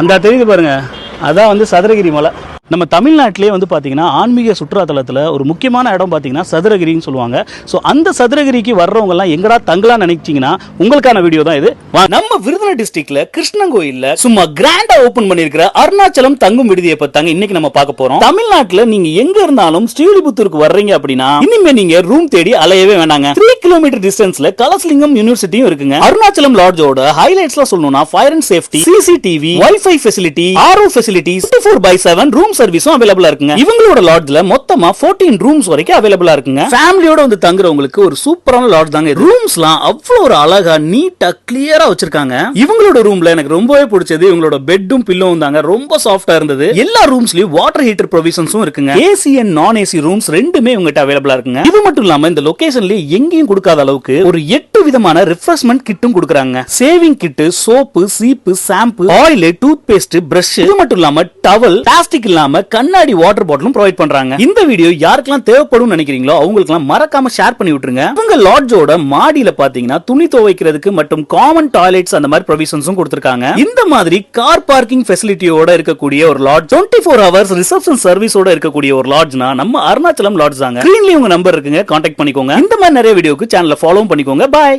அந்த தெரியுது பாருங்க, அதான் வந்து சதுரகிரி மலை. நம்ம தமிழ்நாட்டிலே வந்து பார்த்தீங்கன்னா ஆன்மீக சுற்றுலாத்தலத்தில் ஒரு முக்கியமான இடம் பார்த்தீங்கன்னா சதுரகிரின்னு சொல்லுவாங்க. ஸோ அந்த சதுரகிரிக்கு வர்றவங்கலாம் எங்கடா தங்கலாம் நினைச்சிங்கன்னா உங்களுக்கான வீடியோ தான் இது. நம்ம விருதுநகர் டிஸ்ட்ரிக்ட்ல கிருஷ்ணங்கோயில்ல சும்மா கிராண்டா ஓபன் பண்ணிருக்கிற அருணாச்சலம் தங்கும் விடுதியை பத்தாங்க இன்னைக்கு நம்ம பார்க்க போறோம். தமிழ்நாட்டுல நீங்க எங்க இருந்தாலும் ஸ்ரீவில்லிபுத்தூருக்கு வர்றீங்க அப்படின்னா இனிமே நீங்க ரூம் தேடி அலையவே வேண்டாங்க. 3 கிலோமீட்டர் டிஸ்டன்ஸ்ல கலசலிங்கம் யூனிவர்சிட்டியும் இருக்குங்க. அருணாச்சலம் லாட்ஜோட ஹைலைட்ஸ்ல சொல்லணும்னா fire and safety, CCTV, wifi facility, RO facilities, 24/7 room சர்வீஸும் அவைலபிளா இருக்குங்க. இவங்களோட லாட்ஜ்ல மொத்தமா 14 ரூம்ஸ் வரைக்கும் அவைலபிளா இருக்குங்க. ஃபேமிலியோட வந்து தங்குறவங்களுக்கு ஒரு சூப்பரான லாட்ஜ் தாங்க. ரூம்ஸ்லாம் அவ்வளவு ஒரு அழகா நீட்டா கிளியரா வச்சிருக்காங்க. இவங்களோட ரூம்ல எனக்கு ரொம்பவே பிடிச்சது இவங்களோட பெட்டும் பில்லோவும் தாங்க. ரொம்ப சாஃப்ட்டா இருந்தது. எல்லா ரூம்ஸ்லயும் வாட்டர் ஹீட்டர் ப்ரொவிஷன்ஸும் இருக்குங்க. ஏசி அண்ட் நான் ஏசி ரூம்ஸ் ரெண்டுமே இவங்ககிட்ட அவைலபிளா இருக்குங்க. இது மட்டும் இல்லாம இந்த லொகேஷன்ல எங்கேயும் கொடுக்காத அளவுக்கு ஒரு 8 விதமான ரிஃப்ரெஷ்மென்ட் கிட்டும் கொடுக்குறாங்க. சேவிங் கிட், சோப்பு, சீப்பு, shampoo, oil, toothpaste, brush, இது மட்டும் இல்லாம டவல், பிளாஸ்டிக் இல்லாம கண்ணாடி வாட்டர் பாட்டிலும் ப்ரொவைட் பண்றாங்க. இந்த வீடியோ யாருக்கெல்லாம் தேவைப்படும் நினைக்கிறீங்களோ அவங்களுக்கெல்லாம் மறக்காம ஷேர் பண்ணி விட்டுருங்க. இவங்க லாட்ஜோட மாடியில பாத்தீங்கன்னா துணி துவைக்கிறதுக்கு மற்றும் காமன் டாய்லெட்ஸ் அந்த மாதிரி ப்ரொவிஷன்ஸும் கொடுத்திருக்காங்க. இந்த மாதிரி கார் பார்க்கிங் ஃபெசிலிட்டியோட இருக்கக்கூடிய ஒரு லாட்ஜ், 24 ஹவர்ஸ் ரிசப்ஷன் சர்வீஸோட இருக்கக்கூடிய ஒரு லாட்ஜ்னா நம்ம அருணாச்சலம் லாட்ஜ் தாங்க. ஸ்கிரீன்லயே உங்க நம்பர் இருக்குங்க, கான்டாக்ட் பண்ணிக்கோங்க. இந்த மாதிரி நிறைய வீடியோக்கு சேனலை ஃபாலோ பண்ணிக்கோங்க. பாய்.